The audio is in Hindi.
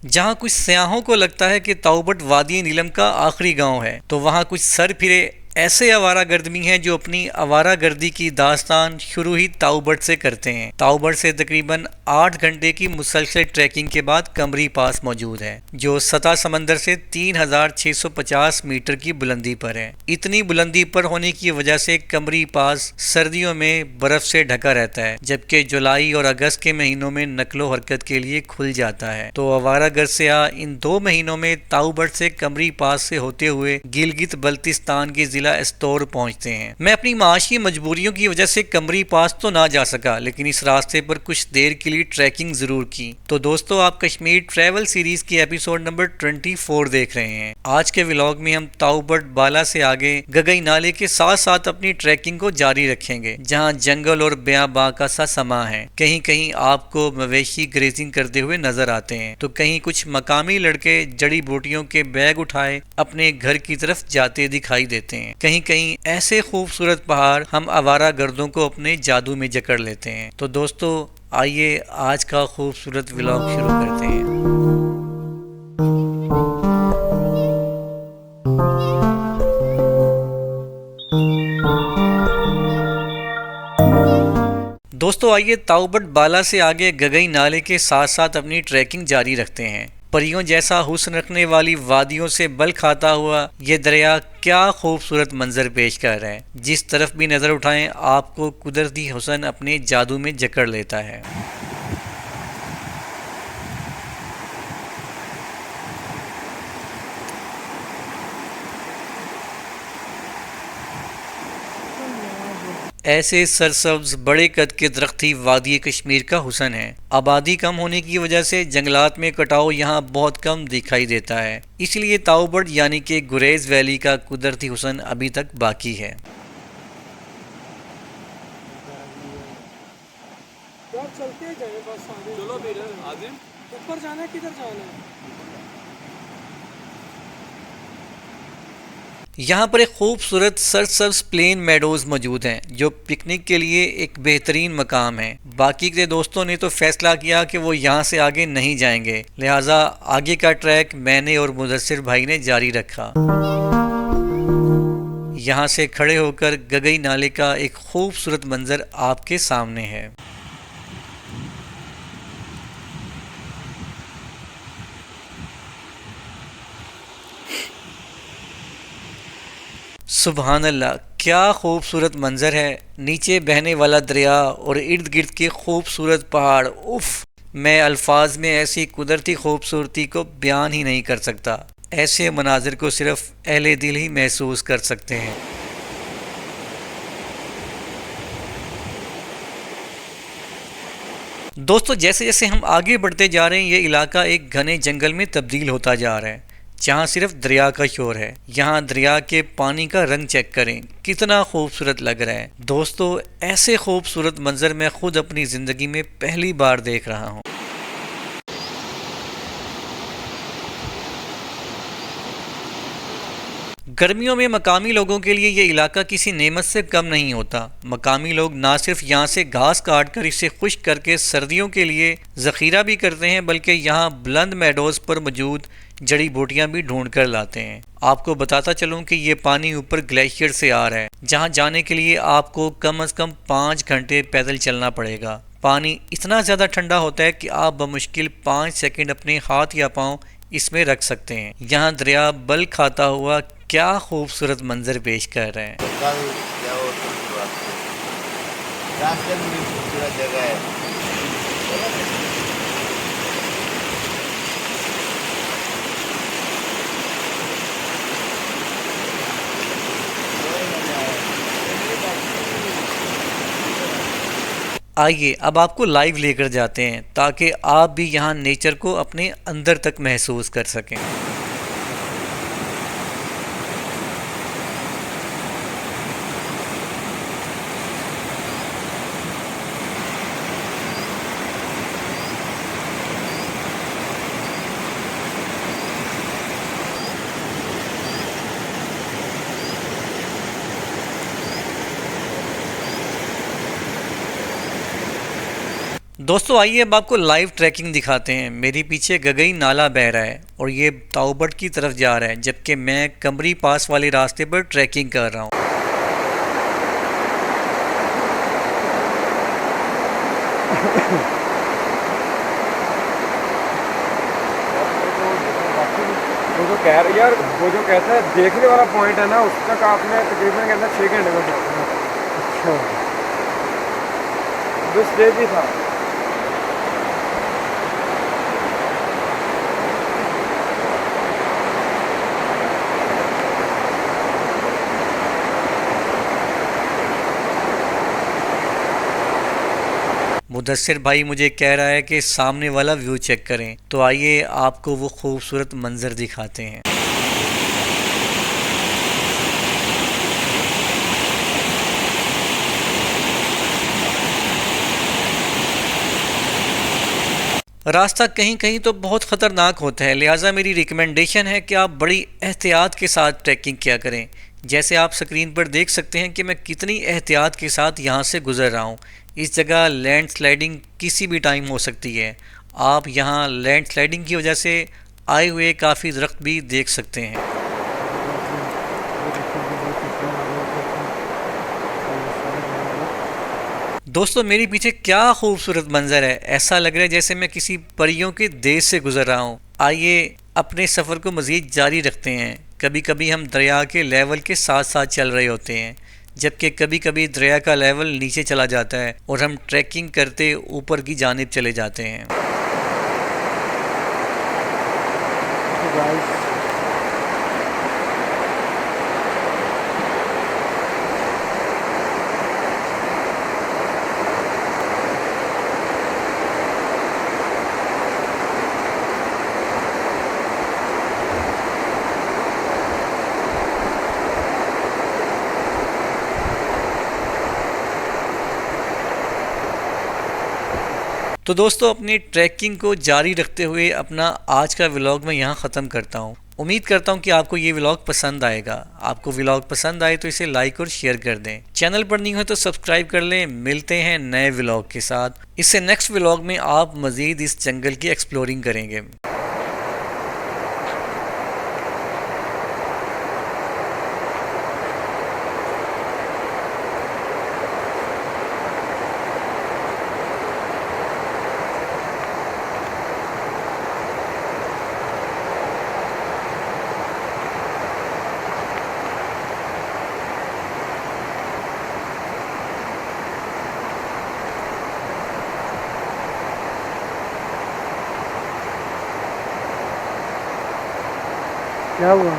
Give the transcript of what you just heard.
जहाँ कुछ सयाहों को लगता है कि ताऊबट वादी नीलम का आखिरी गांव है, तो वहाँ कुछ सर फिरे ऐसे आवारागर्द भी हैं जो अपनी आवारागर्दी की दास्तान शुरू ही ताऊबट से करते हैं। ताऊबट से तकरीबन 8 घंटे की मुसलसल ट्रैकिंग के बाद कमरी पास मौजूद है, जो सतह समंदर से 3650 मीटर की बुलंदी पर है। इतनी बुलंदी पर होने की वजह से कमरी पास सर्दियों में बर्फ से ढका रहता है, जबकि जुलाई और अगस्त के महीनों में नकलो हरकत के लिए खुल जाता है। तो आवारागर्द से इन 2 महीनों में ताऊबट से कमरी पास से होते हुए गिलगित बल्तिस्तान के जिला एस्तोर पहुंचते हैं। मैं अपनी माशी मजबूरियों की वजह से कमरी पास तो ना जा सका, लेकिन इस रास्ते पर कुछ देर के लिए ट्रैकिंग जरूर की। तो दोस्तों, आप कश्मीर ट्रैवल सीरीज की एपिसोड नंबर 24 देख रहे हैं। आज के व्लॉग में हम ताऊबट बाला से आगे गगई नाले के साथ साथ अपनी ट्रैकिंग को जारी रखेंगे, जहां जंगल और ब्याबां का सा समा है। कहीं कहीं आपको मवेशी ग्रेजिंग करते हुए नजर आते हैं, तो कहीं कुछ मकामी लड़के जड़ी बूटियों के बैग उठाए अपने घर की तरफ जाते दिखाई देते हैं। कहीं कहीं ऐसे खूबसूरत पहाड़ हम आवारा गर्दों को अपने जादू में जकड़ लेते हैं। तो दोस्तों, आइए आज का खूबसूरत व्लॉग शुरू करते हैं। दोस्तों, आइए ताऊबट बाला से आगे गगई नाले के साथ साथ अपनी ट्रैकिंग जारी रखते हैं। परियों जैसा हुस्न रखने वाली वादियों से बल खाता हुआ ये दरिया क्या खूबसूरत मंजर पेश कर रहा है। जिस तरफ भी नजर उठाएं, आपको कुदरती हुस्न अपने जादू में जकड़ लेता है। ऐसे सरसब्ज बड़े कद के दरख्त ही वादी कश्मीर का हुस्न है। आबादी कम होने की वजह से जंगलात में कटाव यहाँ बहुत कम दिखाई देता है, इसलिए ताऊबट यानी कि गुरेज वैली का कुदरती हुस्न अभी तक बाकी है। चलते जाए बस आगे। चलो आदिम, ऊपर जाना है, किधर जाना है? यहाँ पर एक खूबसूरत सरसब्ज प्लेन मेडोज मौजूद हैं, जो पिकनिक के लिए एक बेहतरीन मकाम है। बाकी के दोस्तों ने तो फैसला किया कि वो यहाँ से आगे नहीं जाएंगे, लिहाजा आगे का ट्रैक मैंने और मुदस्सिर भाई ने जारी रखा। यहाँ से खड़े होकर गगई नाले का एक खूबसूरत मंजर आपके सामने है। सुबहान अल्लाह, क्या खूबसूरत मंजर है। नीचे बहने वाला दरिया और इर्द गिर्द के खूबसूरत पहाड़। उफ, मैं अल्फाज में ऐसी कुदरती खूबसूरती को बयान ही नहीं कर सकता। ऐसे मनाजिर को सिर्फ अहले दिल ही महसूस कर सकते हैं। दोस्तों, जैसे जैसे हम आगे बढ़ते जा रहे हैं, ये इलाका एक घने जंगल में तब्दील होता जा रहा है, जहाँ सिर्फ दरिया का शोर है। यहाँ दरिया के पानी का रंग चेक करें, कितना खूबसूरत लग रहा है। दोस्तों, ऐसे खूबसूरत मंजर मैं खुद अपनी ज़िंदगी में पहली बार देख रहा हूँ। गर्मियों में मकामी लोगों के लिए ये इलाका किसी नेमत से कम नहीं होता। मकामी लोग ना सिर्फ यहाँ से घास काट कर इसे खुश्क करके सर्दियों के लिए ज़ख़ीरा भी करते हैं, बल्कि यहाँ बुलंद मेडोज़ पर मौजूद जड़ी बूटियाँ भी ढूंढ कर लाते हैं। आपको बताता चलूँ कि ये पानी ऊपर ग्लेशियर से आ रहा है, जहाँ जाने के लिए आपको कम से कम 5 घंटे पैदल चलना पड़ेगा। पानी इतना ज़्यादा ठंडा होता है कि आप बमुश्किल 5 सेकंड अपने हाथ या पाँव इसमें रख सकते हैं। यहाँ दरिया बल खाता हुआ क्या खूबसूरत मंजर पेश कर रहे हैं। जगह है। आइए अब आपको लाइव लेकर जाते हैं, ताकि आप भी यहाँ नेचर को अपने अंदर तक महसूस कर सकें। दोस्तों आइए अब आपको लाइव ट्रैकिंग दिखाते हैं। मेरे पीछे गगई नाला बह रहा है और ये ताऊबट की तरफ जा रहा है, जबकि मैं कमरी पास वाले रास्ते पर ट्रैकिंग कर रहा हूँ। वो जो कह रही यार, वो जो कहता है देखने वाला पॉइंट है ना, उस तक आपने तकरीबन कहता 6 घंटे में पहुंचना। अच्छा, जो स्टेज ही था। मुदस्सिर भाई मुझे कह रहा है कि सामने वाला व्यू चेक करें, तो आइए आपको वो खूबसूरत मंजर दिखाते हैं। रास्ता कहीं कहीं तो बहुत ख़तरनाक होता है, लिहाजा मेरी रिकमेंडेशन है कि आप बड़ी एहतियात के साथ ट्रैकिंग किया करें। जैसे आप स्क्रीन पर देख सकते हैं कि मैं कितनी एहतियात के साथ यहाँ से गुज़र रहा हूँ। इस जगह लैंडस्लाइडिंग किसी भी टाइम हो सकती है। आप यहाँ लैंडस्लाइडिंग की वजह से आए हुए काफ़ी दरख्त भी देख सकते हैं। दोस्तों मेरे पीछे क्या खूबसूरत मंजर है, ऐसा लग रहा है जैसे मैं किसी परियों के देश से गुजर रहा हूँ। आइए अपने सफ़र को मज़ीद जारी रखते हैं। कभी कभी हम दरिया के लेवल के साथ साथ चल रहे होते हैं, जबकि कभी कभी दरिया का लेवल नीचे चला जाता है और हम ट्रैकिंग करते ऊपर की जानिब चले जाते हैं। तो दोस्तों अपनी ट्रैकिंग को जारी रखते हुए अपना आज का व्लॉग मैं यहाँ ख़त्म करता हूँ। उम्मीद करता हूँ कि आपको ये व्लॉग पसंद आएगा। आपको व्लॉग पसंद आए तो इसे लाइक और शेयर कर दें। चैनल पर नहीं हो तो सब्सक्राइब कर लें। मिलते हैं नए व्लॉग के साथ। इससे नेक्स्ट व्लॉग में आप मज़ीद इस जंगल की एक्सप्लोरिंग करेंगे। क्या हुआ?